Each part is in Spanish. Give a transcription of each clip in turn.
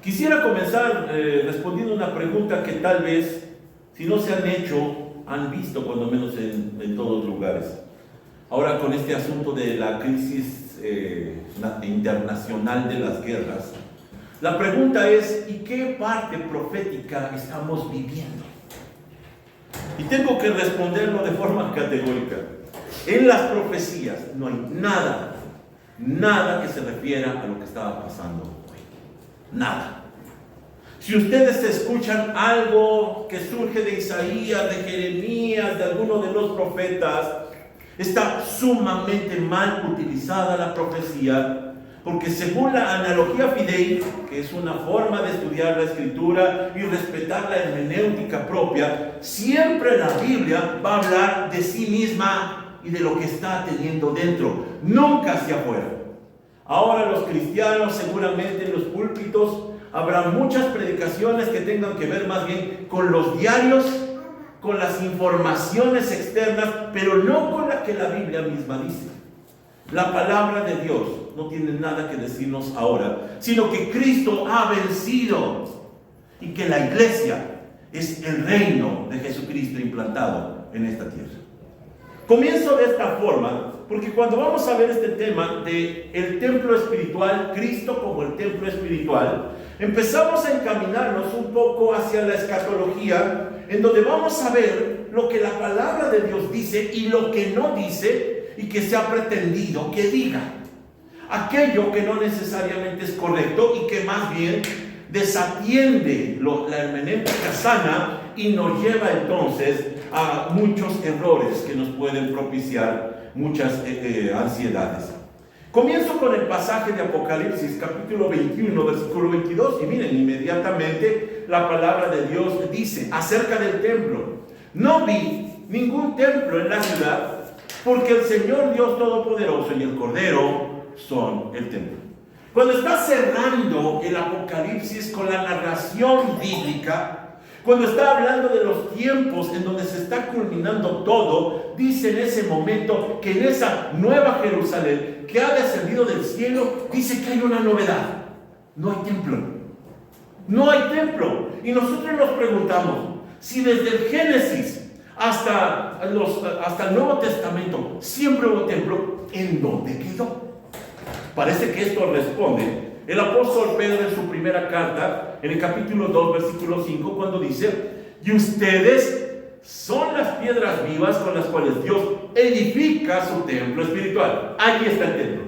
Quisiera comenzar respondiendo una pregunta que tal vez, si no se han hecho, han visto cuando menos en todos lugares. Ahora con este asunto de la crisis internacional de las guerras, la pregunta es, ¿y qué parte profética estamos viviendo? Y tengo que responderlo de forma categórica. En las profecías no hay nada que se refiera a lo que estaba pasando hoy. Nada. Si ustedes escuchan algo que surge de Isaías, de Jeremías, de alguno de los profetas, está sumamente mal utilizada la profecía, porque según la analogía fidei, que es una forma de estudiar la escritura y respetar la hermenéutica propia, siempre la Biblia va a hablar de sí misma y de lo que está teniendo dentro, nunca hacia afuera. Ahora los cristianos seguramente en los púlpitos habrá muchas predicaciones que tengan que ver más bien con los diarios, con las informaciones externas, pero no con la que la Biblia misma dice. La palabra de Dios no tiene nada que decirnos ahora, sino que Cristo ha vencido y que la iglesia es el reino de Jesucristo implantado en esta tierra. Comienzo de esta forma, porque cuando vamos a ver este tema de el templo espiritual, Cristo como el templo espiritual, empezamos a encaminarnos un poco hacia la escatología, en donde vamos a ver lo que la palabra de Dios dice y lo que no dice, y que se ha pretendido que diga. Aquello que no necesariamente es correcto y que más bien desatiende la hermenéutica sana y nos lleva entonces a muchos errores que nos pueden propiciar muchas ansiedades. Comienzo con el pasaje de Apocalipsis, capítulo 21, versículo 22, y miren, inmediatamente la palabra de Dios dice acerca del templo: no vi ningún templo en la ciudad, porque el Señor Dios Todopoderoso y el Cordero son el templo. Cuando está cerrando el Apocalipsis con la narración bíblica, cuando está hablando de los tiempos en donde se está culminando todo, dice en ese momento que en esa nueva Jerusalén que ha descendido del cielo, dice que hay una novedad: no hay templo. No hay templo. Y nosotros nos preguntamos, si desde el Génesis hasta el Nuevo Testamento siempre hubo templo, ¿en dónde quedó? Parece que esto responde el apóstol Pedro en su primera carta, en el capítulo 2, versículo 5, cuando dice: y ustedes son las piedras vivas con las cuales Dios edifica su templo espiritual. Allí está el templo.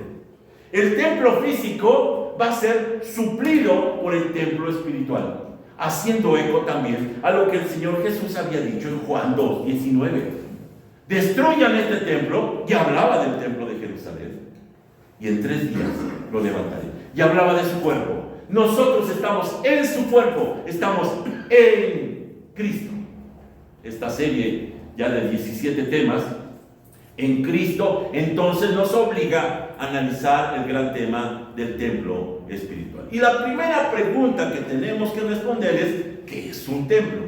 El templo físico va a ser suplido por el templo espiritual, haciendo eco también a lo que el Señor Jesús había dicho en Juan 2, 19. Destruyan este templo, y hablaba del templo de Jerusalén, y en 3 días lo levantaré. Y hablaba de su cuerpo. Nosotros estamos en su cuerpo, estamos en Cristo. Esta serie ya de 17 temas en Cristo, entonces nos obliga a analizar el gran tema del templo espiritual. Y la primera pregunta que tenemos que responder es: ¿qué es un templo?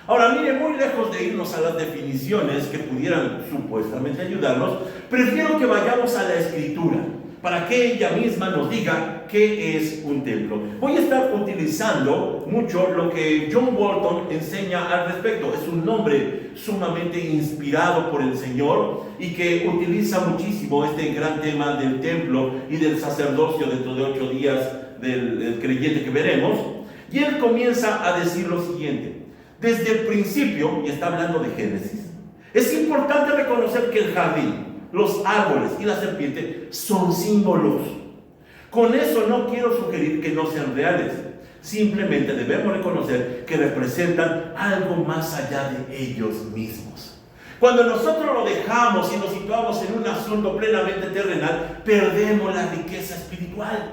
Ahora, mire, muy lejos de irnos a las definiciones que pudieran supuestamente ayudarnos, prefiero que vayamos a la Escritura, para que ella misma nos diga qué es un templo. Voy a estar utilizando mucho lo que John Walton enseña al respecto. Es un nombre sumamente inspirado por el Señor y que utiliza muchísimo este gran tema del templo y del sacerdocio dentro de 8 días del creyente que veremos. Y él comienza a decir lo siguiente: desde el principio, y está hablando de Génesis, es importante reconocer que el jardín, los árboles y la serpiente son símbolos. Con eso no quiero sugerir que no sean reales. Simplemente debemos reconocer que representan algo más allá de ellos mismos. Cuando nosotros lo dejamos y nos situamos en un asunto plenamente terrenal, perdemos la riqueza espiritual.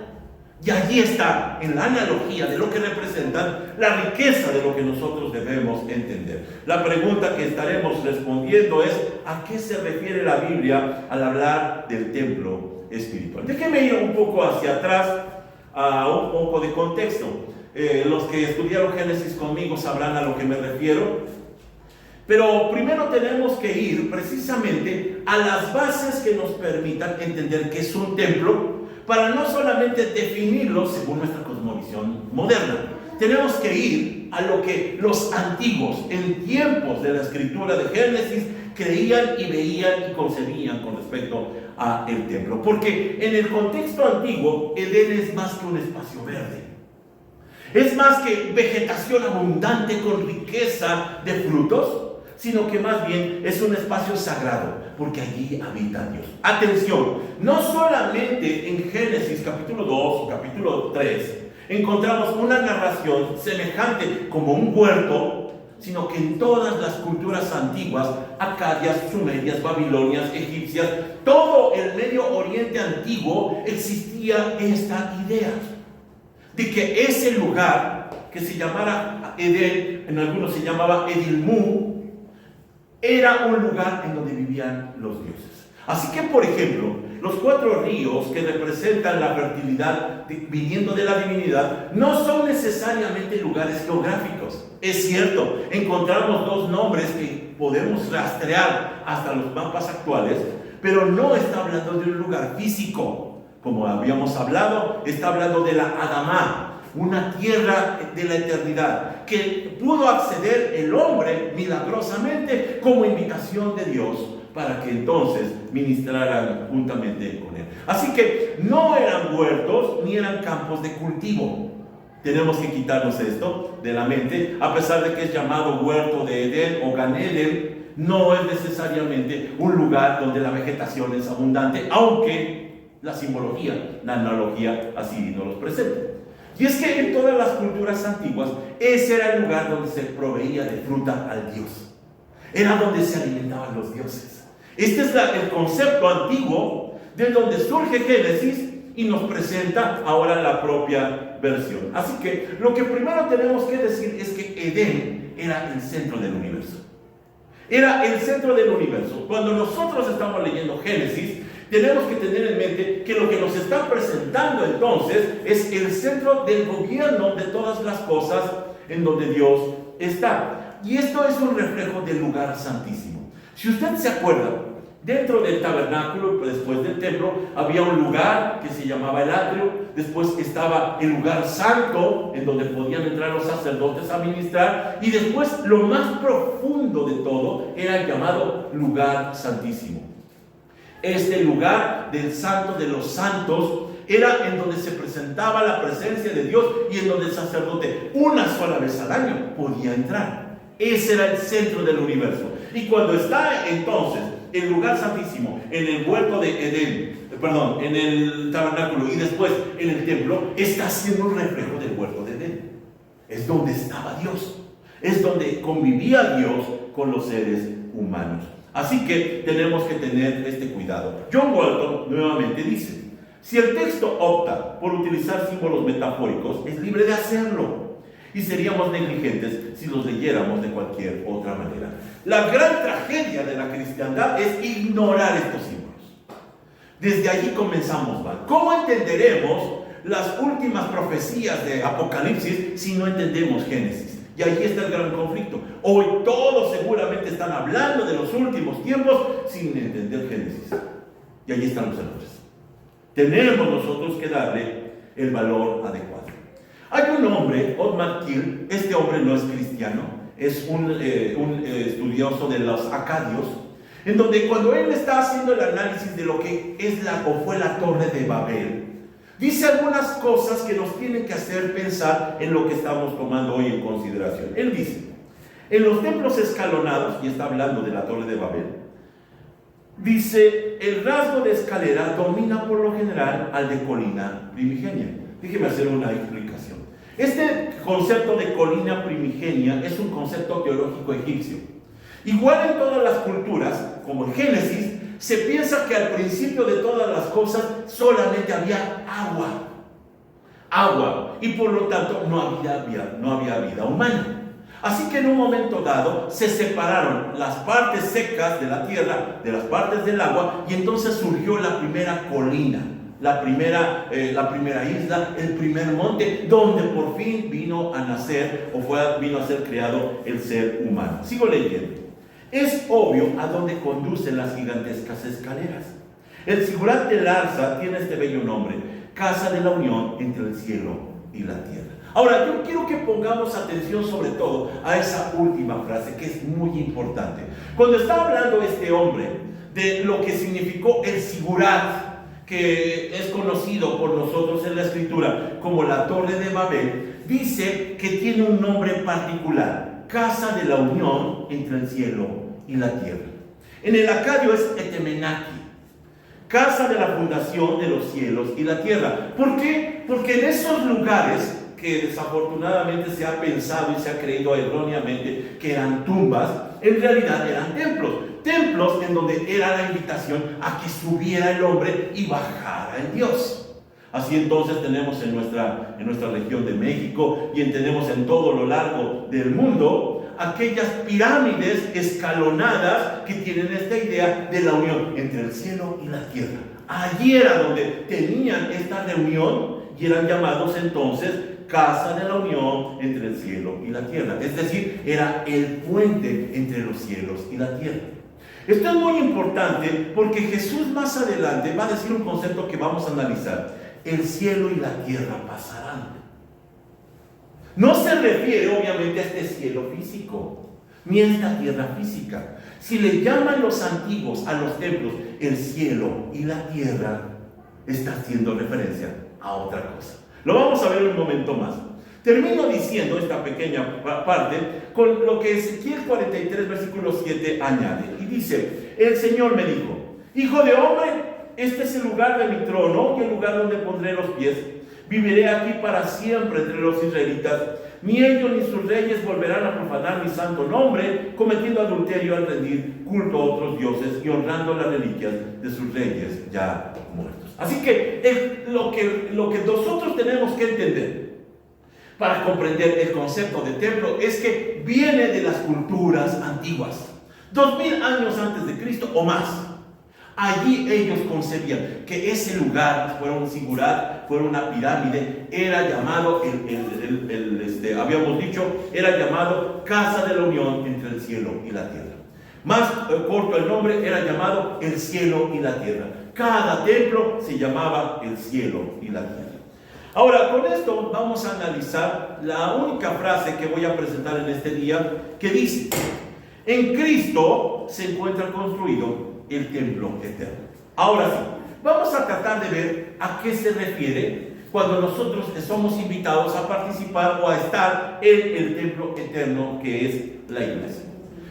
Y allí está, en la analogía de lo que representan, la riqueza de lo que nosotros debemos entender. La pregunta que estaremos respondiendo es: ¿a qué se refiere la Biblia al hablar del templo espiritual? Déjenme ir un poco hacia atrás, a un poco de contexto. Los que estudiaron Génesis conmigo sabrán a lo que me refiero. Pero primero tenemos que ir precisamente a las bases que nos permitan entender qué es un templo, para no solamente definirlos según nuestra cosmovisión moderna. Tenemos que ir a lo que los antiguos, en tiempos de la escritura de Génesis, creían y veían y concebían con respecto al templo. Porque en el contexto antiguo, Edén es más que un espacio verde. Es más que vegetación abundante con riqueza de frutos, sino que más bien es un espacio sagrado, porque allí habita Dios. Atención, no solamente en Génesis capítulo 2 o capítulo 3 encontramos una narración semejante como un huerto, sino que en todas las culturas antiguas, acadias, sumerias, babilonias, egipcias, todo el Medio Oriente antiguo, existía esta idea de que ese lugar, que se llamara Edén, en algunos se llamaba Edilmú, era un lugar en donde vivían los dioses. Así que, por ejemplo, los 4 ríos que representan la fertilidad viniendo de la divinidad no son necesariamente lugares geográficos. Es cierto, encontramos 2 nombres que podemos rastrear hasta los mapas actuales, pero no está hablando de un lugar físico. Como habíamos hablado, está hablando de la Adamá, una tierra de la eternidad, que pudo acceder el hombre milagrosamente como invitación de Dios para que entonces ministraran juntamente con él. Así que no eran huertos ni eran campos de cultivo. Tenemos que quitarnos esto de la mente, a pesar de que es llamado huerto de Edén o Gan Eden, no es necesariamente un lugar donde la vegetación es abundante, aunque la simbología, la analogía así nos los presenta. Y es que en todas las culturas antiguas, ese era el lugar donde se proveía de fruta al Dios. Era donde se alimentaban los dioses. Este es el concepto antiguo de donde surge Génesis y nos presenta ahora la propia versión. Así que lo que primero tenemos que decir es que Edén era el centro del universo. Era el centro del universo. Cuando nosotros estamos leyendo Génesis, tenemos que tener en mente que lo que nos está presentando entonces es el centro del gobierno de todas las cosas en donde Dios está. Y esto es un reflejo del lugar santísimo. Si usted se acuerda, dentro del tabernáculo, después del templo, había un lugar que se llamaba el atrio. Después estaba el lugar santo, en donde podían entrar los sacerdotes a ministrar. Y después, lo más profundo de todo, era el llamado lugar santísimo. Este lugar del santo de los santos era en donde se presentaba la presencia de Dios y en donde el sacerdote una sola vez al año podía entrar. Ese era el centro del universo. Y cuando está entonces el lugar santísimo en el huerto de Edén, en el tabernáculo y después en el templo, está haciendo un reflejo del huerto de Edén. Es donde estaba Dios. Es donde convivía Dios con los seres humanos. Así que tenemos que tener este cuidado. John Walton nuevamente dice: si el texto opta por utilizar símbolos metafóricos, es libre de hacerlo, y seríamos negligentes si los leyéramos de cualquier otra manera. La gran tragedia de la cristiandad es ignorar estos símbolos. Desde allí comenzamos mal. ¿Cómo entenderemos las últimas profecías de Apocalipsis si no entendemos Génesis? Y ahí está el gran conflicto. Hoy todos seguramente están hablando de los últimos tiempos sin entender Génesis. Y ahí están los errores. Tenemos nosotros que darle el valor adecuado. Hay un hombre, Othmar Kiel. Este hombre no es cristiano, es un estudioso de los acadios, en donde cuando él está haciendo el análisis de lo que es o fue la Torre de Babel, dice algunas cosas que nos tienen que hacer pensar en lo que estamos tomando hoy en consideración. Él dice: en los templos escalonados, y está hablando de la Torre de Babel, dice, el rasgo de escalera domina por lo general al de colina primigenia. Déjeme hacer una explicación. Este concepto de colina primigenia es un concepto teológico egipcio. Igual en todas las culturas, como en Génesis, se piensa que al principio de todas las cosas solamente había agua, y por lo tanto no había vida humana. Así que en un momento dado se separaron las partes secas de la tierra de las partes del agua, y entonces surgió la primera colina, la primera isla, el primer monte, donde por fin vino a nacer vino a ser creado el ser humano. Sigo leyendo. Es obvio a dónde conducen las gigantescas escaleras. El Sigurat de Larsa tiene este bello nombre. casa de la unión entre el cielo y la tierra. Ahora, yo quiero que pongamos atención sobre todo a esa última frase, que es muy importante. Cuando está hablando este hombre de lo que significó el Sigurat, que es conocido por nosotros en la Escritura como la Torre de Babel, dice que tiene un nombre particular: casa de la unión entre el cielo y la tierra. En el acadio es Etemenaki, casa de la fundación de los cielos y la tierra. ¿Por qué? Porque en esos lugares que desafortunadamente se ha pensado y se ha creído erróneamente que eran tumbas, en realidad eran templos en donde era la invitación a que subiera el hombre y bajara en Dios. Así entonces tenemos en nuestra región de México y tenemos en todo lo largo del mundo aquellas pirámides escalonadas que tienen esta idea de la unión entre el cielo y la tierra. Allí era donde tenían esta reunión y eran llamados entonces casa de la unión entre el cielo y la tierra. Es decir, era el puente entre los cielos y la tierra. Esto es muy importante porque Jesús más adelante va a decir un concepto que vamos a analizar: el cielo y la tierra pasarán. No se refiere obviamente a este cielo físico, ni a esta tierra física. Si le llaman los antiguos a los templos el cielo y la tierra, está haciendo referencia a otra cosa. Lo vamos a ver un momento más. Termino diciendo esta pequeña parte con lo que Ezequiel 43, versículo 7 añade. Y dice: el Señor me dijo: hijo de hombre, este es el lugar de mi trono y el lugar donde pondré los pies. Viviré aquí para siempre entre los israelitas. Ni ellos ni sus reyes volverán a profanar mi santo nombre, cometiendo adulterio al rendir culto a otros dioses y honrando las reliquias de sus reyes ya muertos. Así que lo que nosotros tenemos que entender para comprender el concepto de templo es que viene de las culturas antiguas, 2000 años antes de Cristo o más. Allí ellos concebían que ese lugar, fuera un sigurat, fuera una pirámide, era llamado, habíamos dicho, era llamado casa de la unión entre el cielo y la tierra. Más corto el nombre, era llamado el cielo y la tierra. Cada templo se llamaba el cielo y la tierra. Ahora, con esto vamos a analizar la única frase que voy a presentar en este día, que dice: en Cristo se encuentra construido el templo eterno. Ahora sí, vamos a tratar de ver a qué se refiere cuando nosotros somos invitados a participar o a estar en el templo eterno que es la iglesia.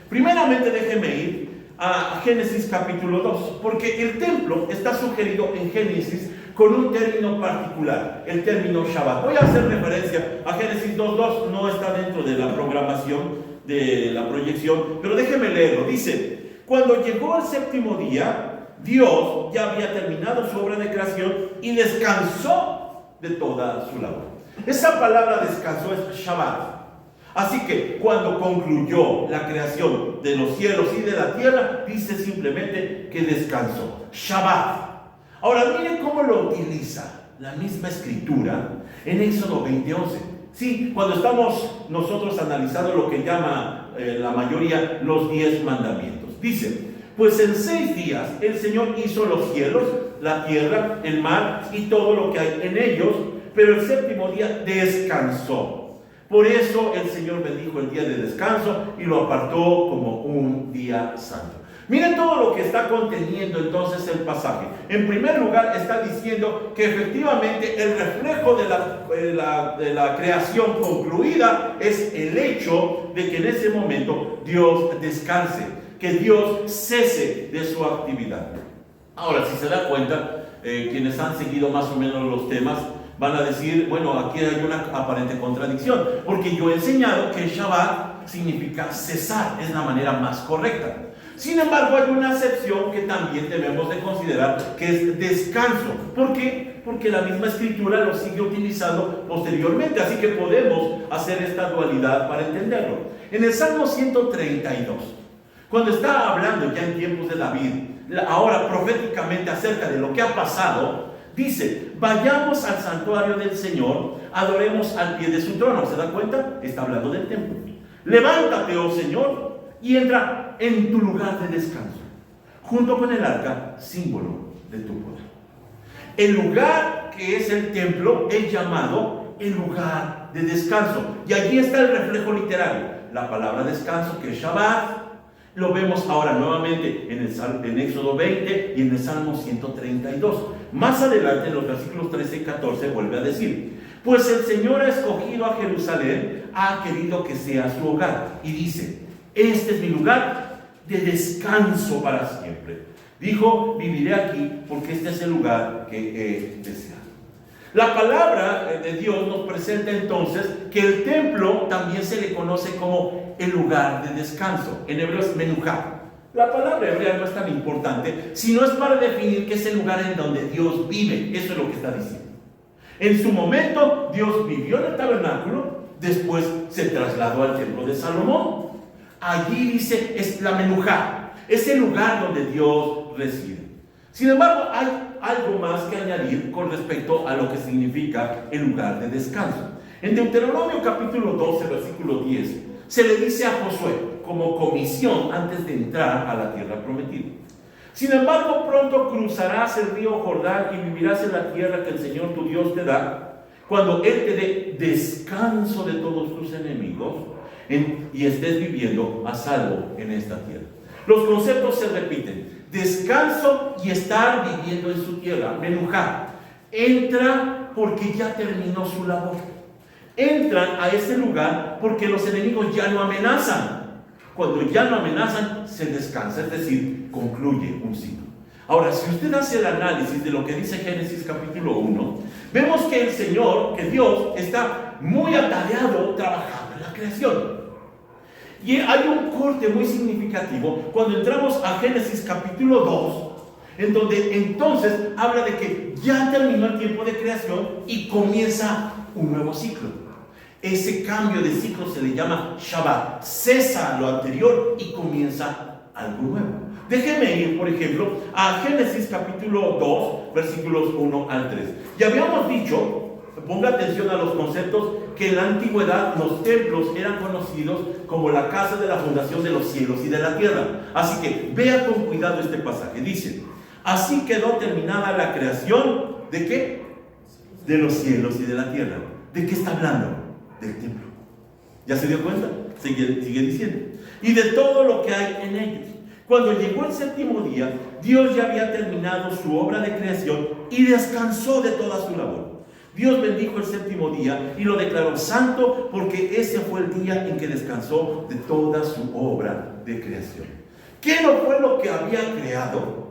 Primeramente déjenme ir a Génesis capítulo 2, porque el templo está sugerido en Génesis con un término particular, el término Shabbat. Voy a hacer referencia a Génesis 2.2, no está dentro de la programación de la proyección, pero déjenme leerlo. Dice: cuando llegó el séptimo día, Dios ya había terminado su obra de creación y descansó de toda su labor. Esa palabra descansó es Shabbat. Así que cuando concluyó la creación de los cielos y de la tierra, dice simplemente que descansó. Shabbat. Ahora miren cómo lo utiliza la misma escritura en Éxodo 20:11. Sí, cuando estamos nosotros analizando lo que llama la mayoría los 10 mandamientos. Dice: pues en 6 días el Señor hizo los cielos, la tierra, el mar y todo lo que hay en ellos, pero el séptimo día descansó. Por eso el Señor bendijo el día de descanso y lo apartó como un día santo. Miren todo lo que está conteniendo entonces el pasaje. En primer lugar está diciendo que efectivamente el reflejo de la creación concluida es el hecho de que en ese momento Dios descanse, que Dios cese de su actividad. Ahora, si se da cuenta, quienes han seguido más o menos los temas van a decir: bueno, aquí hay una aparente contradicción, porque yo he enseñado que el Shabbat significa cesar, es la manera más correcta. Sin embargo, hay una acepción que también debemos de considerar, que es descanso. ¿Por qué? Porque la misma escritura lo sigue utilizando posteriormente, así que podemos hacer esta dualidad para entenderlo. En el Salmo 132, cuando está hablando ya en tiempos de David, ahora proféticamente acerca de lo que ha pasado, dice: vayamos al santuario del Señor, adoremos al pie de su trono. ¿Se da cuenta? Está hablando del templo. Levántate, oh Señor, y entra en tu lugar de descanso, junto con el arca, símbolo de tu poder. El lugar que es el templo, es llamado el lugar de descanso. Y allí está el reflejo literario. La palabra descanso, que es Shabbat, lo vemos ahora nuevamente en Éxodo 20 y en el Salmo 132. Más adelante, en los versículos 13 y 14, vuelve a decir: pues el Señor ha escogido a Jerusalén, ha querido que sea su hogar. Y dice: este es mi lugar de descanso para siempre. Dijo: viviré aquí porque este es el lugar que he deseado. La palabra de Dios nos presenta entonces que el templo también se le conoce como el lugar de descanso. En hebreo es menujá. La palabra hebrea no es tan importante, sino es para definir que es el lugar en donde Dios vive. Eso es lo que está diciendo. En su momento, Dios vivió en el tabernáculo, después se trasladó al templo de Salomón. Allí dice, es la menujá, es el lugar donde Dios reside. Sin embargo, hay algo más que añadir con respecto a lo que significa el lugar de descanso. En Deuteronomio capítulo 12, versículo 10, se le dice a Josué como comisión antes de entrar a la tierra prometida: sin embargo, pronto cruzarás el río Jordán y vivirás en la tierra que el Señor tu Dios te da, cuando Él te dé descanso de todos tus enemigos y estés viviendo a salvo en esta tierra. Los conceptos se repiten: descanso y estar viviendo en su tierra. Menujá, entra porque ya terminó su labor. Entran a ese lugar porque los enemigos ya no amenazan. Cuando ya no amenazan, se descansa, es decir, concluye un ciclo. Ahora, si usted hace el análisis de lo que dice Génesis capítulo 1, vemos que el Señor, que Dios, está muy atareado trabajando en la creación. Y hay un corte muy significativo cuando entramos a Génesis capítulo 2, en donde entonces habla de que ya terminó el tiempo de creación y comienza un nuevo ciclo. Ese cambio de ciclo se le llama Shabbat. Cesa lo anterior y comienza algo nuevo. Déjeme ir, por ejemplo, a Génesis capítulo 2, versículos 1 al 3. Ya habíamos dicho, ponga atención a los conceptos, que en la antigüedad los templos eran conocidos como la casa de la fundación de los cielos y de la tierra. Así que vea con cuidado este pasaje. Dice: así quedó terminada la creación, ¿de qué? De los cielos y de la tierra. ¿De qué está hablando? Del templo. ¿Ya se dio cuenta? Sigue diciendo: y de todo lo que hay en ellos. Cuando llegó el séptimo día, Dios ya había terminado su obra de creación y descansó de toda su labor. Dios bendijo el séptimo día y lo declaró santo, porque ese fue el día en que descansó de toda su obra de creación. ¿Qué no fue lo que había creado?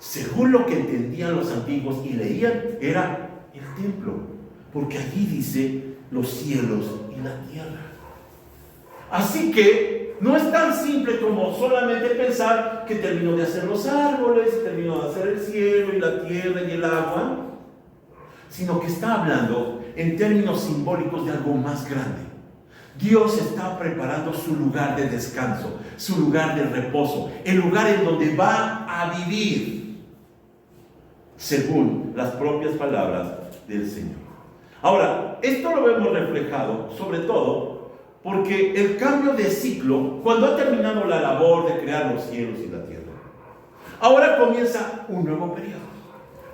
Según lo que entendían los antiguos y leían, era el templo, porque allí dice los cielos y la tierra. Así que no es tan simple como solamente pensar que terminó de hacer los árboles, terminó de hacer el cielo y la tierra y el agua, sino que está hablando en términos simbólicos de algo más grande. Dios está preparando su lugar de descanso, su lugar de reposo, el lugar en donde va a vivir, según las propias palabras del Señor. Ahora, esto lo vemos reflejado sobre todo porque el cambio de ciclo, cuando ha terminado la labor de crear los cielos y la tierra, ahora comienza un nuevo periodo.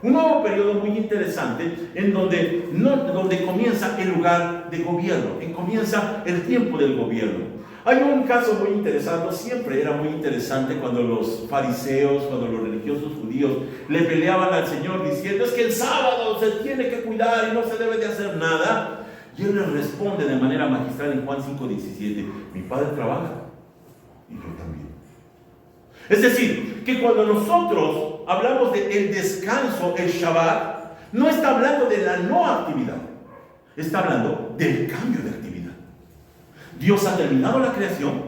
Un nuevo periodo muy interesante en donde comienza el lugar de gobierno, comienza el tiempo del gobierno. Hay un caso muy interesante, siempre era muy interesante cuando los fariseos, cuando los religiosos judíos le peleaban al Señor diciendo: es que el sábado se tiene que cuidar y no se debe de hacer nada. Y Él les responde de manera magistral en Juan 5:17: mi Padre trabaja y yo también. Es decir, que cuando nosotros hablamos del descanso, el Shabbat, no está hablando de la no actividad, está hablando del cambio de actividad. Dios ha terminado la creación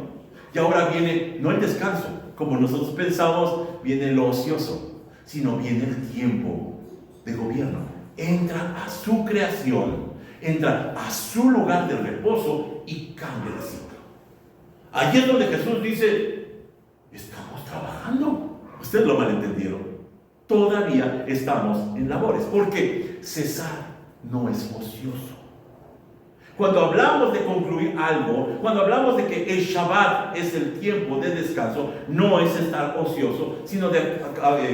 y ahora viene no el descanso, como nosotros pensamos, viene lo ocioso, sino viene el tiempo de gobierno. Entra a su creación, entra a su lugar de reposo y cambia de ciclo. Allí es donde Jesús dice: estamos trabajando. Ustedes lo malentendieron. Todavía estamos en labores, porque cesar no es ocioso. Cuando hablamos de concluir algo, cuando hablamos de que el Shabbat es el tiempo de descanso, no es estar ocioso, sino de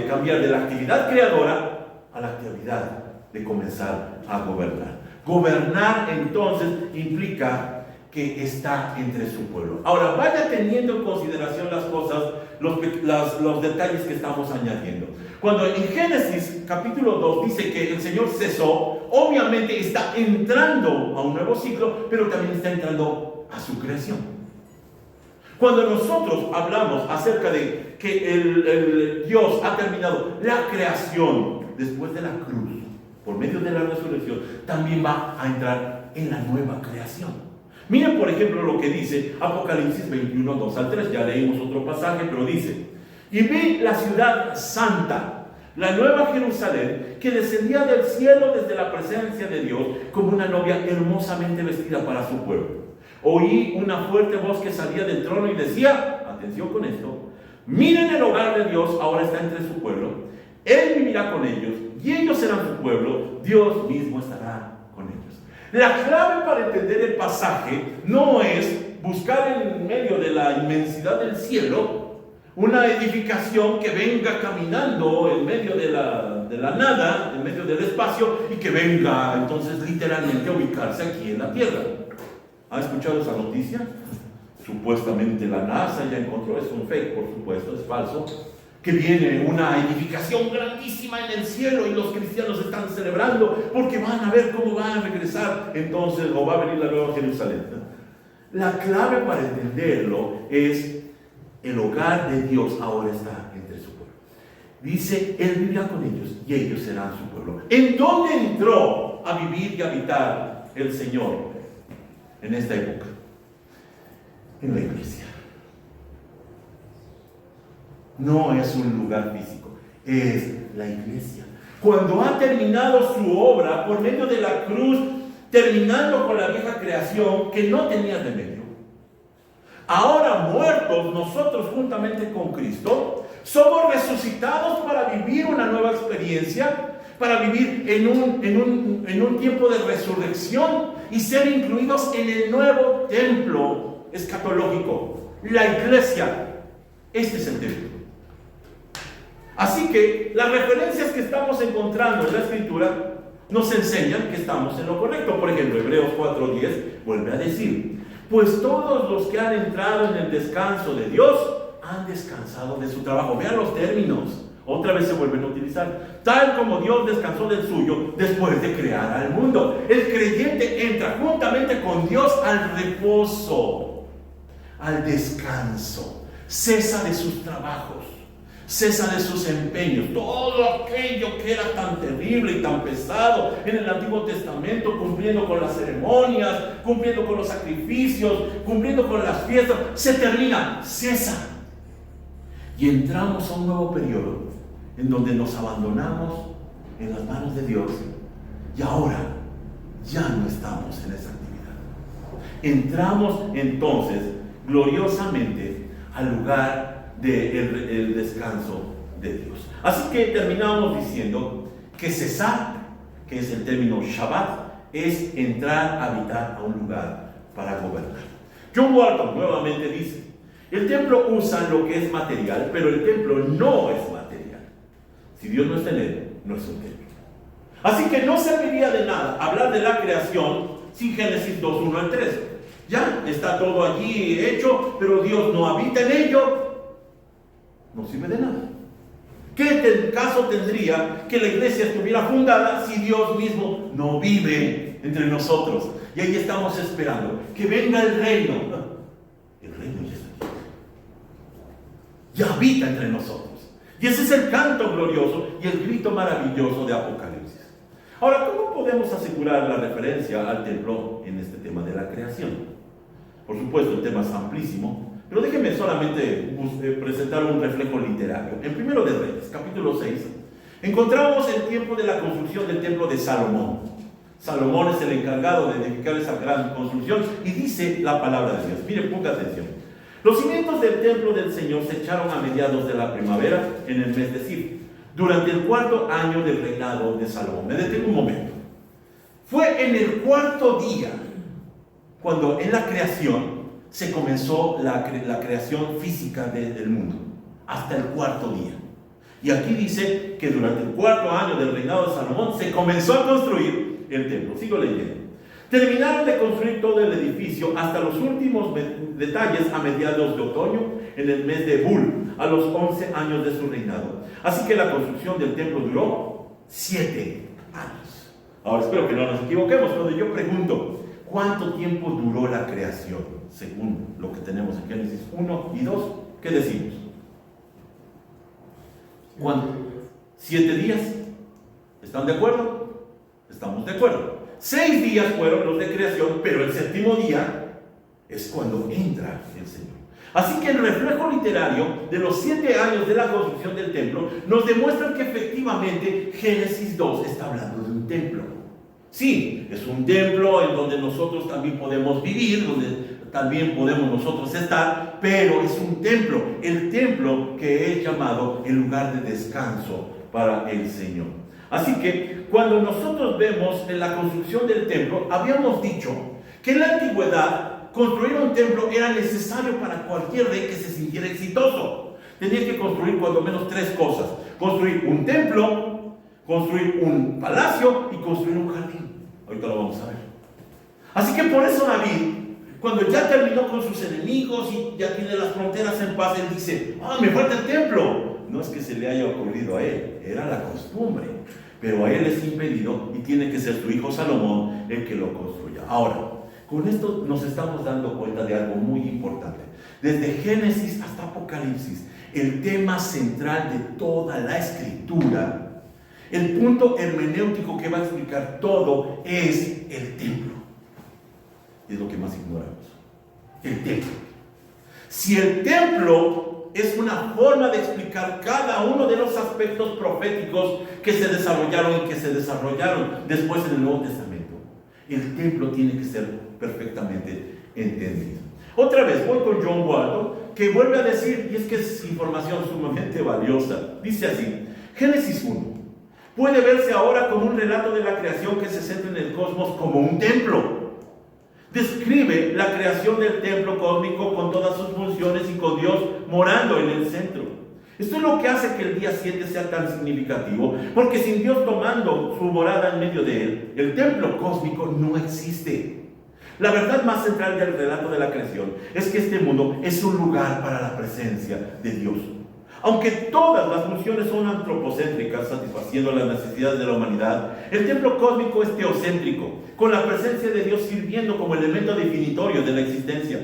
cambiar de la actividad creadora a la actividad de comenzar a gobernar. Gobernar entonces implica que está entre su pueblo. Ahora, vaya teniendo en consideración las cosas, los detalles que estamos añadiendo. Cuando en Génesis capítulo 2 dice que el Señor cesó, obviamente está entrando a un nuevo ciclo, pero también está entrando a su creación. Cuando nosotros hablamos acerca de que el Dios ha terminado la creación después de la cruz, por medio de la resurrección, también va a entrar en la nueva creación. Miren, por ejemplo, lo que dice Apocalipsis 21, 2 al 3. Ya leímos otro pasaje, pero dice: y vi la ciudad santa, la nueva Jerusalén, que descendía del cielo desde la presencia de Dios, como una novia hermosamente vestida para su pueblo. Oí una fuerte voz que salía del trono y decía, atención con esto: miren, el hogar de Dios ahora está entre su pueblo, Él vivirá con ellos, y ellos serán su pueblo, Dios mismo estará con ellos. La clave para entender el pasaje no es buscar en medio de la inmensidad del cielo una edificación que venga caminando en medio de la nada, en medio del espacio, y que venga entonces literalmente a ubicarse aquí en la tierra. ¿Ha escuchado esa noticia? Supuestamente la NASA ya encontró, es un fake, por supuesto, es falso, que viene una edificación grandísima en el cielo y los cristianos están celebrando porque van a ver cómo van a regresar entonces, o va a venir la nueva Jerusalén. La clave para entenderlo es: el hogar de Dios ahora está entre su pueblo. Dice, Él vivirá con ellos y ellos serán su pueblo. ¿En dónde entró a vivir y habitar el Señor en esta época? En la iglesia. No es un lugar físico, es la iglesia. Cuando ha terminado su obra por medio de la cruz, terminando con la vieja creación que no tenía remedio, ahora muertos nosotros juntamente con Cristo, somos resucitados para vivir una nueva experiencia, para vivir en un tiempo de resurrección y ser incluidos en el nuevo templo escatológico, la iglesia. Este es el templo. Así que las referencias que estamos encontrando en la Escritura nos enseñan que estamos en lo correcto. Por ejemplo, Hebreos 4:10 vuelve a decir: pues todos los que han entrado en el descanso de Dios han descansado de su trabajo. Vean los términos, otra vez se vuelven a utilizar. Tal como Dios descansó del suyo después de crear al mundo. El creyente entra juntamente con Dios al reposo, al descanso. Cesa de sus trabajos, cesa de sus empeños, todo aquello que era tan terrible y tan pesado en el Antiguo Testamento, cumpliendo con las ceremonias, cumpliendo con los sacrificios, cumpliendo con las fiestas, se termina, cesa. Y entramos a un nuevo periodo en donde nos abandonamos en las manos de Dios y ahora ya no estamos en esa actividad. Entramos entonces gloriosamente al lugar del descanso de Dios. Así que terminamos diciendo que cesar, que es el término Shabbat, es entrar a habitar a un lugar para gobernar. John Walton nuevamente dice: el templo usa lo que es material, pero el templo no es material. Si Dios no está en él, no es un templo. Así que no serviría de nada hablar de la creación sin Génesis 2:1 al 3. Ya está todo allí hecho, pero Dios no habita en ello. No sirve de nada. ¿Qué caso tendría que la iglesia estuviera fundada si Dios mismo no vive entre nosotros? Y ahí estamos esperando que venga el reino. El reino ya está aquí. Ya habita entre nosotros. Y ese es el canto glorioso y el grito maravilloso de Apocalipsis. Ahora, ¿cómo podemos asegurar la referencia al templo en este tema de la creación? Por supuesto, el tema es amplísimo, pero déjenme solamente presentar un reflejo literario. En Primero de Reyes, capítulo 6, encontramos el tiempo de la construcción del templo de Salomón. Salomón es el encargado de edificar esa gran construcción y dice la palabra de Dios. Miren, ponga atención. Los cimientos del templo del Señor se echaron a mediados de la primavera, en el mes de Sif, durante el 4º año del reinado de Salomón. Me detengo un momento. Fue en el 4º día cuando en la creación se comenzó la creación física del mundo, hasta el 4º día. Y aquí dice que durante el 4º año del reinado de Salomón se comenzó a construir el templo. Sigo leyendo. Terminaron de construir todo el edificio hasta los últimos detalles a mediados de otoño, en el mes de Bul, a los 11 años de su reinado. Así que la construcción del templo duró 7 años. Ahora espero que no nos equivoquemos cuando yo pregunto, ¿cuánto tiempo duró la creación? Según lo que tenemos en Génesis 1 y 2, ¿qué decimos? ¿Cuánto? 7 días. ¿Están de acuerdo? Estamos de acuerdo. 6 días fueron los de creación, pero el 7º día es cuando entra el Señor. Así que el reflejo literario de los 7 años de la construcción del templo nos demuestra que efectivamente Génesis 2 está hablando de un templo. Sí, es un templo en donde nosotros también podemos vivir, donde también podemos nosotros estar, pero es un templo, el templo que es llamado el lugar de descanso para el Señor. Así que cuando nosotros vemos en la construcción del templo, habíamos dicho que en la antigüedad construir un templo era necesario para cualquier rey que se sintiera exitoso. Tenía que construir cuando menos 3 cosas: construir un templo, construir un palacio y construir un jardín. Ahorita lo vamos a ver. Así que por eso David, cuando ya terminó con sus enemigos y ya tiene las fronteras en paz, él dice: me falta el templo. No es que se le haya ocurrido a él, era la costumbre, pero a él es impedido y tiene que ser su hijo Salomón el que lo construya. Ahora, con esto nos estamos dando cuenta de algo muy importante. Desde Génesis hasta Apocalipsis, el tema central de toda la escritura, el punto hermenéutico que va a explicar todo, es el templo. Y es lo que más ignoramos. El templo. Si el templo es una forma de explicar cada uno de los aspectos proféticos que se desarrollaron y que se desarrollaron después en el Nuevo Testamento, el templo tiene que ser perfectamente entendido. Otra vez voy con John Walton, que vuelve a decir, y es que es información sumamente valiosa, dice así: Génesis 1 puede verse ahora como un relato de la creación que se centra en el cosmos como un templo. Describe la creación del templo cósmico con todas sus funciones y con Dios morando en el centro. Esto es lo que hace que el día 7 sea tan significativo, porque sin Dios tomando su morada en medio de él, el templo cósmico no existe. La verdad más central del relato de la creación es que este mundo es un lugar para la presencia de Dios. Aunque todas las funciones son antropocéntricas, satisfaciendo las necesidades de la humanidad, el templo cósmico es teocéntrico, con la presencia de Dios sirviendo como elemento definitorio de la existencia.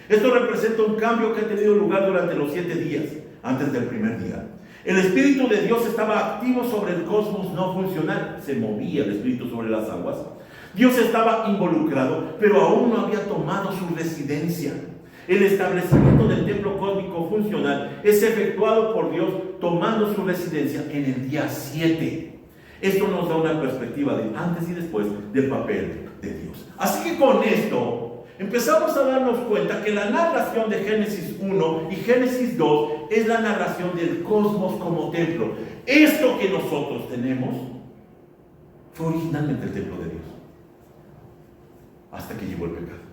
Esto representa un cambio que ha tenido lugar durante los 7 días, antes del primer día. El Espíritu de Dios estaba activo sobre el cosmos no funcional, se movía el Espíritu sobre las aguas. Dios estaba involucrado, pero aún no había tomado su residencia. El establecimiento del templo cósmico funcional es efectuado por Dios tomando su residencia en el día 7. Esto nos da una perspectiva de antes y después del papel de Dios. Así que con esto empezamos a darnos cuenta que la narración de Génesis 1 y Génesis 2 es la narración del cosmos como templo. Esto que nosotros tenemos fue originalmente el templo de Dios, hasta que llegó el pecado.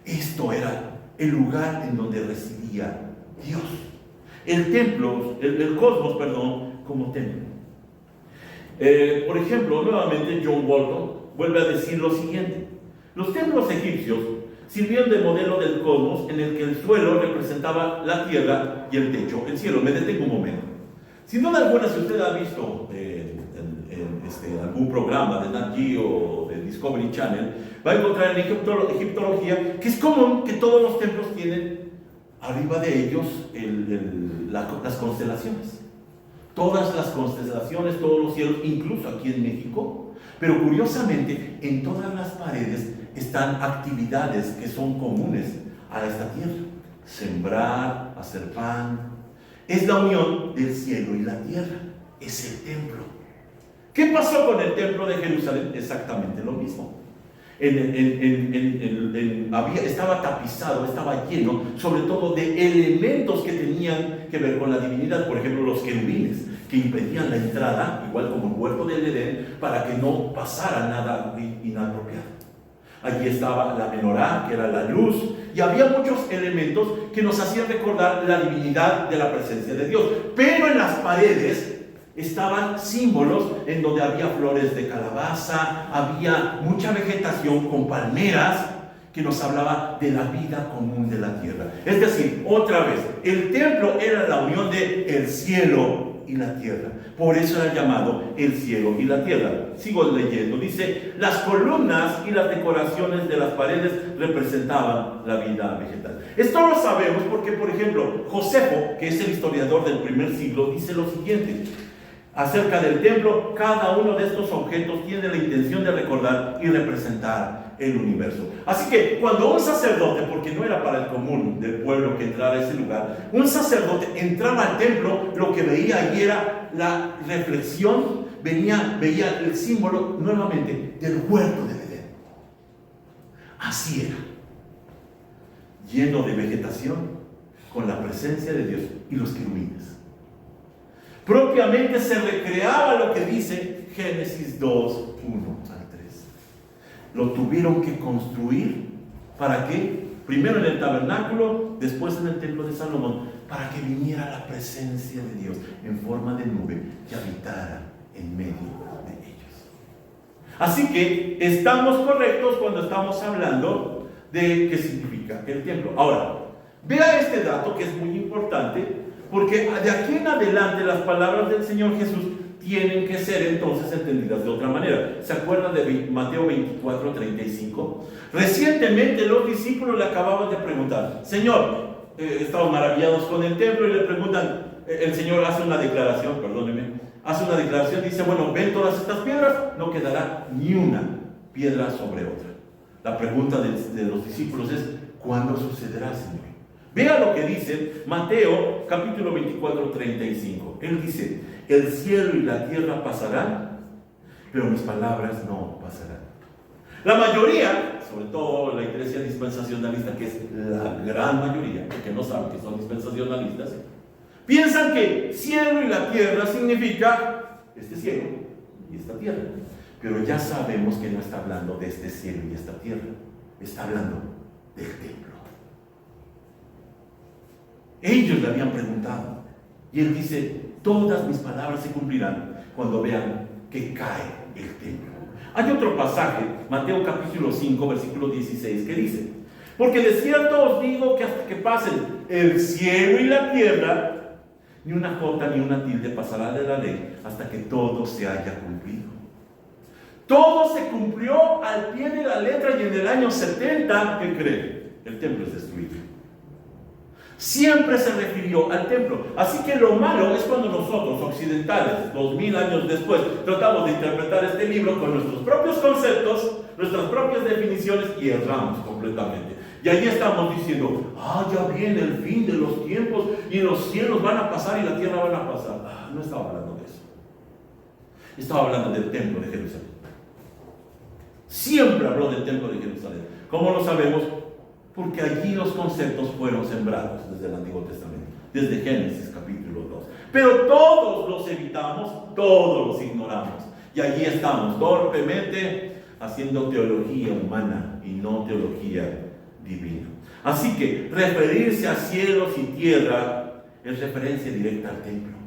Esto era el lugar en donde residía Dios. El templo, el cosmos, como templo. Por ejemplo, nuevamente John Walton vuelve a decir lo siguiente: los templos egipcios sirvieron de modelo del cosmos, en el que el suelo representaba la tierra y el techo, el cielo. Me detengo un momento. Sin duda alguna, si usted ha visto algún programa de Nat Geo o de Discovery Channel, va a encontrar en egiptología que es común que todos los templos tienen arriba de ellos las constelaciones. Todas las constelaciones, todos los cielos, incluso aquí en México. Pero curiosamente, en todas las paredes están actividades que son comunes a esta tierra. Sembrar, hacer pan. Es la unión del cielo y la tierra. Es el templo. ¿Qué pasó con el templo de Jerusalén? Exactamente lo mismo. Estaba tapizado, estaba lleno, sobre todo de elementos que tenían que ver con la divinidad. Por ejemplo, los querubines, que impedían la entrada, igual como el huerto del Edén, para que no pasara nada inapropiado. Allí estaba la menorá, que era la luz, y había muchos elementos que nos hacían recordar la divinidad de la presencia de Dios. Pero en las paredes estaban símbolos en donde había flores de calabaza, había mucha vegetación con palmeras que nos hablaba de la vida común de la tierra. Es decir, otra vez, el templo era la unión de el cielo y la tierra. Por eso era llamado el cielo y la tierra. Sigo leyendo. Dice, las columnas y las decoraciones de las paredes representaban la vida vegetal. Esto lo sabemos porque, por ejemplo, Josefo, que es el historiador del primer siglo, dice lo siguiente acerca del templo: cada uno de estos objetos tiene la intención de recordar y representar el universo. Así que cuando un sacerdote, porque no era para el común del pueblo que entrara a ese lugar, un sacerdote entraba al templo, lo que veía allí era la reflexión, veía el símbolo nuevamente del huerto del Edén. Así era, lleno de vegetación, con la presencia de Dios y los querubines. Propiamente se recreaba lo que dice Génesis 2, 1 al 3. Lo tuvieron que construir. ¿Para qué? Primero en el tabernáculo, después en el templo de Salomón, para que viniera la presencia de Dios en forma de nube que habitara en medio de ellos. Así que estamos correctos cuando estamos hablando de qué significa el templo. Ahora, vea este dato que es muy importante, porque de aquí en adelante las palabras del Señor Jesús tienen que ser entonces entendidas de otra manera. ¿Se acuerdan de Mateo 24, 35? Recientemente los discípulos le acababan de preguntar: Señor, estaban maravillados con el templo y le preguntan, el Señor hace una declaración, dice, bueno, ven todas estas piedras, no quedará ni una piedra sobre otra. La pregunta de los discípulos es: ¿cuándo sucederá, Señor? Vea lo que dice Mateo capítulo 24, 35. Él dice: el cielo y la tierra pasarán, pero mis palabras no pasarán. La mayoría, sobre todo la iglesia dispensacionalista, que es la gran mayoría, que no saben que son dispensacionalistas, piensan que cielo y la tierra significa este cielo y esta tierra. Pero ya sabemos que no está hablando de este cielo y esta tierra, está hablando del templo. Ellos le habían preguntado y él dice: todas mis palabras se cumplirán cuando vean que cae el templo. Hay otro pasaje, Mateo capítulo 5, versículo 16, que dice: porque de cierto os digo que hasta que pasen el cielo y la tierra, ni una jota ni una tilde pasará de la ley hasta que todo se haya cumplido. Todo se cumplió al pie de la letra, y en el año 70, ¿qué creen? El templo es destruido. Siempre se refirió al templo. Así que lo malo es cuando nosotros, occidentales, 2000 años después, tratamos de interpretar este libro con nuestros propios conceptos, nuestras propias definiciones, y erramos completamente. Y allí estamos diciendo: ya viene el fin de los tiempos y los cielos van a pasar y la tierra van a pasar. No estaba hablando de eso. Estaba hablando del templo de Jerusalén. Siempre habló del templo de Jerusalén. ¿Cómo lo sabemos? Porque allí los conceptos fueron sembrados desde el Antiguo Testamento, desde Génesis capítulo 2. Pero todos los evitamos, todos los ignoramos. Y allí estamos torpemente haciendo teología humana y no teología divina. Así que referirse a cielos y tierra es referencia directa al templo.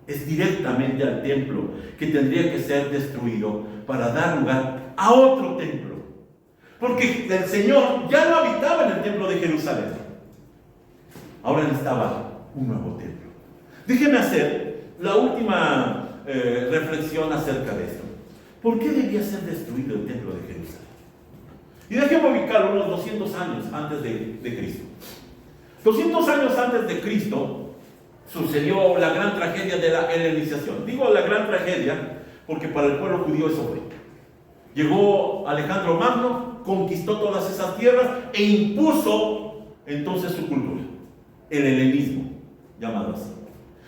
Es directamente al templo que tendría que ser destruido para dar lugar a otro templo. Porque el Señor ya no habitaba en el templo de Jerusalén. Ahora necesitaba un nuevo templo. Déjenme hacer la última reflexión acerca de esto. ¿Por qué debía ser destruido el templo de Jerusalén? Y déjenme ubicar unos 200 años antes de Cristo. 200 años antes de Cristo sucedió la gran tragedia de la helenización. Digo la gran tragedia porque para el pueblo judío eso fue. Llegó Alejandro Magno, conquistó todas esas tierras e impuso entonces su cultura, el helenismo, llamado así.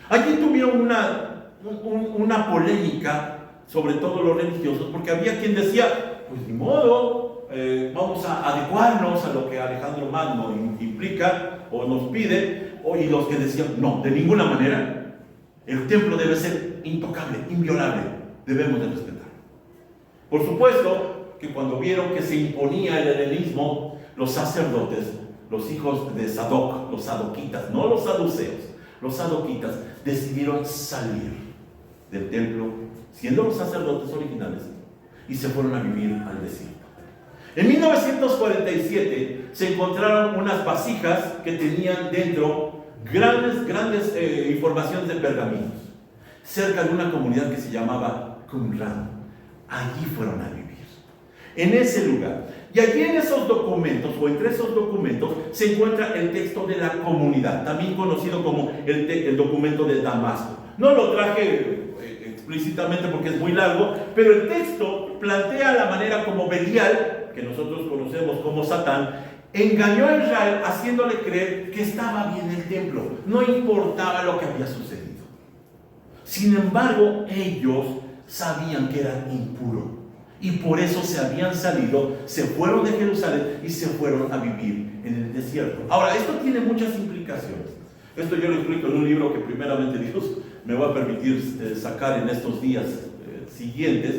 Allí tuvieron una polémica, sobre todo los religiosos, porque había quien decía: pues ni modo, vamos a adecuarnos a lo que Alejandro Magno implica o nos pide, y los que decían: no, de ninguna manera, el templo debe ser intocable, inviolable, debemos de respetar. Por supuesto, que cuando vieron que se imponía el helenismo, los sacerdotes, los hijos de Sadoc, los sadoquitas, no los saduceos, los sadoquitas, decidieron salir del templo, siendo los sacerdotes originales, y se fueron a vivir al desierto. En 1947 se encontraron unas vasijas que tenían dentro grandes informaciones de pergaminos, cerca de una comunidad que se llamaba Qumran. Allí fueron a vivir, en ese lugar. Y allí en esos documentos, o entre esos documentos, se encuentra el texto de la comunidad, también conocido como el documento de Damasco. No lo traje explícitamente porque es muy largo, pero el texto plantea la manera como Belial, que nosotros conocemos como Satán, engañó a Israel haciéndole creer que estaba bien el templo, no importaba lo que había sucedido. Sin embargo, ellos sabían que era impuro y por eso se habían salido, se fueron de Jerusalén y se fueron a vivir en el desierto. Ahora, esto tiene muchas implicaciones. Esto yo lo explico en un libro que primeramente Dios me va a permitir sacar en estos días siguientes,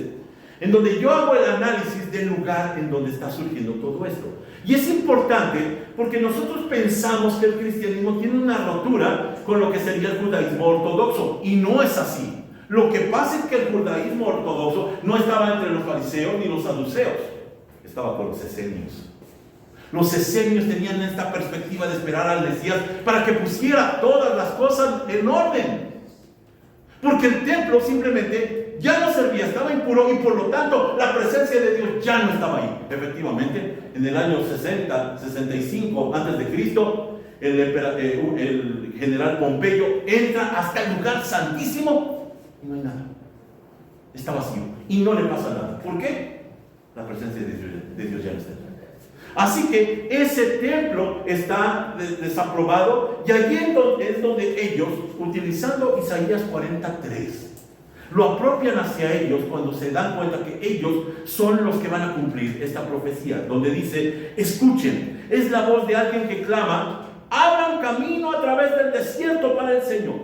en donde yo hago el análisis del lugar en donde está surgiendo todo esto. Y es importante porque nosotros pensamos que el cristianismo tiene una rotura con lo que sería el judaísmo ortodoxo, y no es así. Lo que pasa es que el judaísmo ortodoxo no estaba entre los fariseos ni los saduceos, estaba con los esenios. Los esenios tenían esta perspectiva de esperar al Mesías para que pusiera todas las cosas en orden, porque el templo simplemente ya no servía, estaba impuro, y por lo tanto la presencia de Dios ya no estaba ahí. Efectivamente, en el año 65 antes de Cristo, el general Pompeyo entra hasta el lugar santísimo y no hay nada, está vacío y no le pasa nada. ¿Por qué? La presencia de Dios ya no está. Así que ese templo está desaprobado, y allí es donde ellos, utilizando Isaías 43, lo apropian hacia ellos cuando se dan cuenta que ellos son los que van a cumplir esta profecía, donde dice: escuchen, es la voz de alguien que clama, abran camino a través del desierto para el Señor,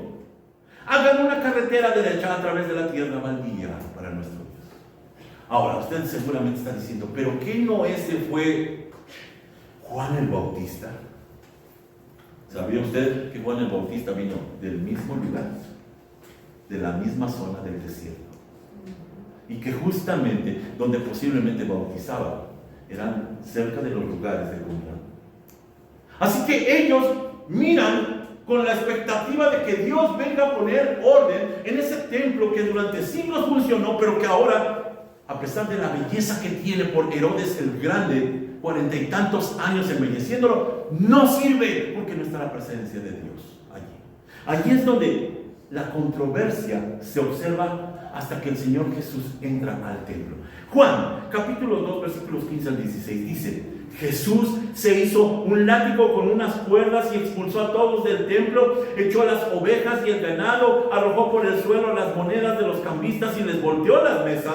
hagan una carretera derecha a través de la tierra baldía para nuestro Dios. Ahora, usted seguramente está diciendo, ¿pero qué no ese fue Juan el Bautista? ¿Sabía usted que Juan el Bautista vino del mismo lugar, de la misma zona del desierto? Y que justamente donde posiblemente bautizaba eran cerca de los lugares de Qumran. Así que ellos miran con la expectativa de que Dios venga a poner orden en ese templo que durante siglos funcionó, pero que ahora, a pesar de la belleza que tiene por Herodes el Grande, 40 y tantos años embelleciéndolo, no sirve porque no está la presencia de Dios allí. Allí es donde la controversia se observa hasta que el Señor Jesús entra al templo. Juan, capítulo 2, versículos 15 al 16, dice: Jesús se hizo un látigo con unas cuerdas y expulsó a todos del templo, echó a las ovejas y el ganado, arrojó por el suelo las monedas de los cambistas y les volteó las mesas.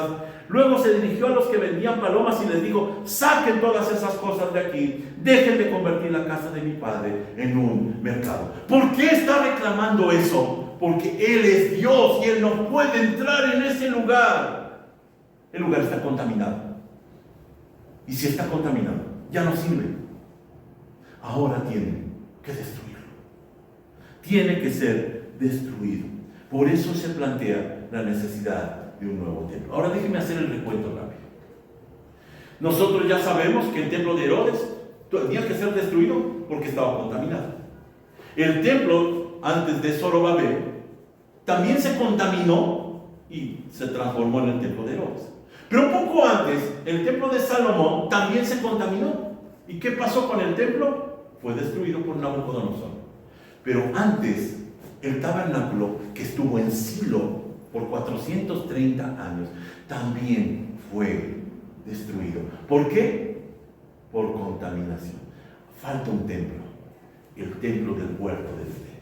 Luego se dirigió a los que vendían palomas y les dijo: saquen todas esas cosas de aquí, dejen de convertir la casa de mi padre en un mercado. ¿Por qué está reclamando eso? Porque Él es Dios y Él no puede entrar en ese lugar. El lugar está contaminado, y si está contaminado ya no sirve. Ahora tienen que destruirlo, tiene que ser destruido. Por eso se plantea la necesidad de un nuevo templo. Ahora déjenme hacer el recuento rápido. Nosotros ya sabemos que el templo de Herodes tenía que ser destruido porque estaba contaminado. El templo antes de Zorobabel también se contaminó y se transformó en el templo de Herodes. Pero poco antes, el templo de Salomón también se contaminó. ¿Y qué pasó con el templo? Fue destruido por Nabucodonosor. Pero antes, el tabernáculo que estuvo en Silo por 430 años también fue destruido. ¿Por qué? Por contaminación. Falta un templo, el templo del huerto de Edén,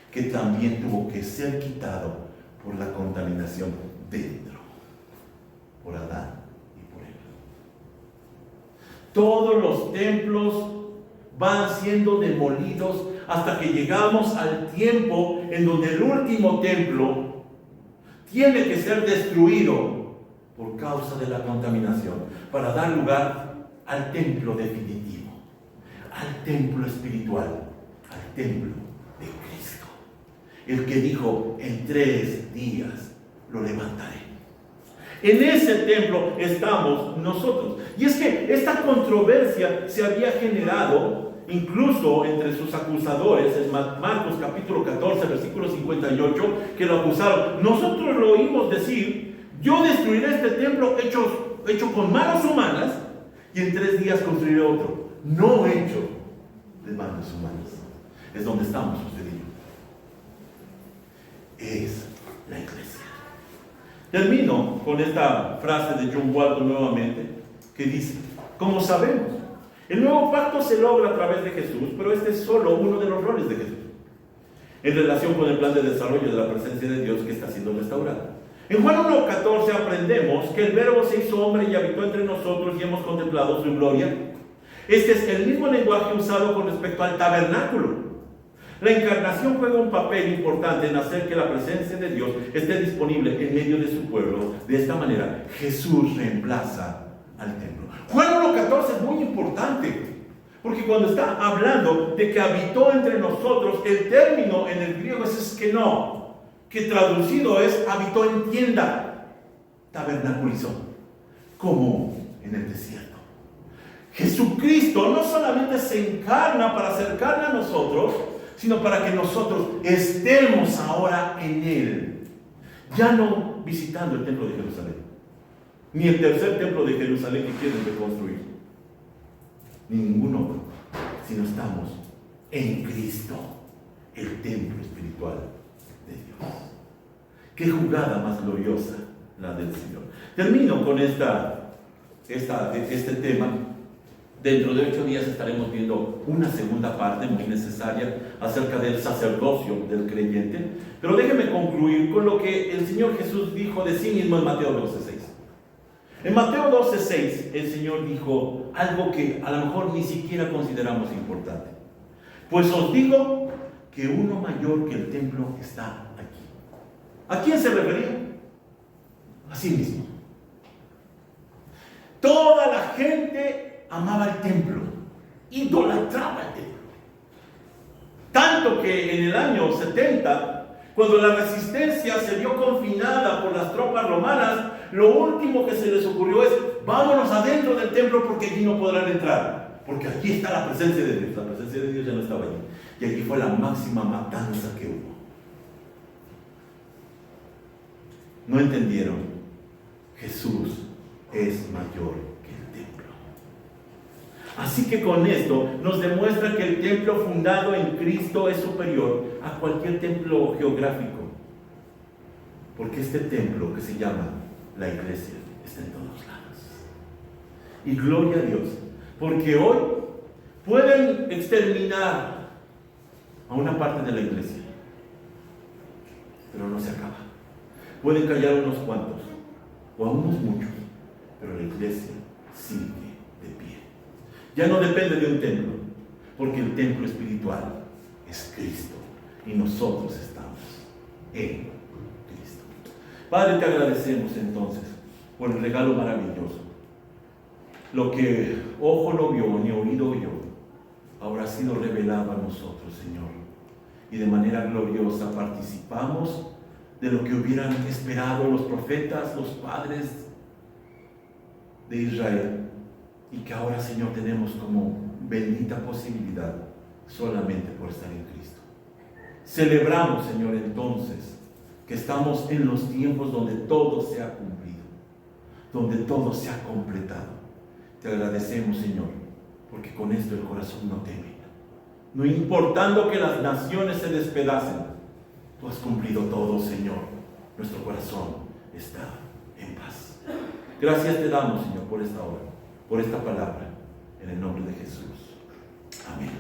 que también tuvo que ser quitado por la contaminación dentro, por Adán y por Eva. Todos los templos van siendo demolidos hasta que llegamos al tiempo en donde el último templo tiene que ser destruido por causa de la contaminación, para dar lugar al templo definitivo, al templo espiritual, al templo de Cristo. El que dijo, en 3 días lo levantaré. En ese templo estamos nosotros. Y es que esta controversia se había generado incluso entre sus acusadores, en Marcos capítulo 14, versículo 58, que lo acusaron. Nosotros lo oímos decir, yo destruiré este templo hecho con manos humanas, y en 3 días construiré otro, no hecho de manos humanas. Es donde estamos usted y yo. Es la iglesia. Termino con esta frase de John Walton nuevamente, que dice, como sabemos, el nuevo pacto se logra a través de Jesús, pero este es solo uno de los roles de Jesús, en relación con el plan de desarrollo de la presencia de Dios que está siendo restaurado. En Juan 1:14 aprendemos que el Verbo se hizo hombre y habitó entre nosotros y hemos contemplado su gloria. Este es el mismo lenguaje usado con respecto al tabernáculo. La encarnación juega un papel importante en hacer que la presencia de Dios esté disponible en medio de su pueblo. De esta manera, Jesús reemplaza al templo. Juan 1:14 es muy importante, porque cuando está hablando de que habitó entre nosotros, el término en el griego es eskenó, que traducido es habitó en tienda, tabernaculizó, como en el desierto. Jesucristo no solamente se encarna para acercarle a nosotros, sino para que nosotros estemos ahora en Él. Ya no visitando el templo de Jerusalén, ni el tercer templo de Jerusalén que quieren reconstruir, ni ningún otro, sino estamos en Cristo, el templo espiritual de Dios. Qué jugada más gloriosa la del Señor. Termino con este tema. Dentro de 8 días estaremos viendo una segunda parte muy necesaria acerca del sacerdocio del creyente. Pero déjeme concluir con lo que el Señor Jesús dijo de sí mismo en Mateo 12:6. En Mateo 12:6 el Señor dijo algo que a lo mejor ni siquiera consideramos importante. Pues os digo que uno mayor que el templo está aquí. ¿A quién se refería? A sí mismo. Toda la gente amaba el templo, idolatraba el templo. Tanto que en el año 70, cuando la resistencia se vio confinada por las tropas romanas, lo último que se les ocurrió es, vámonos adentro del templo porque allí no podrán entrar, porque aquí está la presencia de Dios. La presencia de Dios ya no estaba allí. Y aquí fue la máxima matanza que hubo. No entendieron. Jesús es mayor que el templo. Así que con esto nos demuestra que el templo fundado en Cristo es superior a cualquier templo geográfico. Porque este templo que se llama la iglesia está en todos lados. Y gloria a Dios, porque hoy pueden exterminar a una parte de la iglesia, pero no se acaba. Pueden callar a unos cuantos o a unos muchos, pero la iglesia sigue de pie. Ya no depende de un templo, porque el templo espiritual es Cristo y nosotros estamos en Cristo. Padre, te agradecemos entonces por el regalo maravilloso. Lo que ojo no vio ni oído oyó, ahora ha sido revelado a nosotros, Señor. Y de manera gloriosa participamos de lo que hubieran esperado los profetas, los padres de Israel, y que ahora, Señor, tenemos como bendita posibilidad solamente por estar en Cristo. Celebramos, Señor, entonces que estamos en los tiempos donde todo se ha cumplido, donde todo se ha completado. Te agradecemos, Señor, porque con esto el corazón no teme. No importando que las naciones se despedacen, tú has cumplido todo, Señor. Nuestro corazón está en paz. Gracias te damos, Señor, por esta hora, por esta palabra, en el nombre de Jesús. Amén.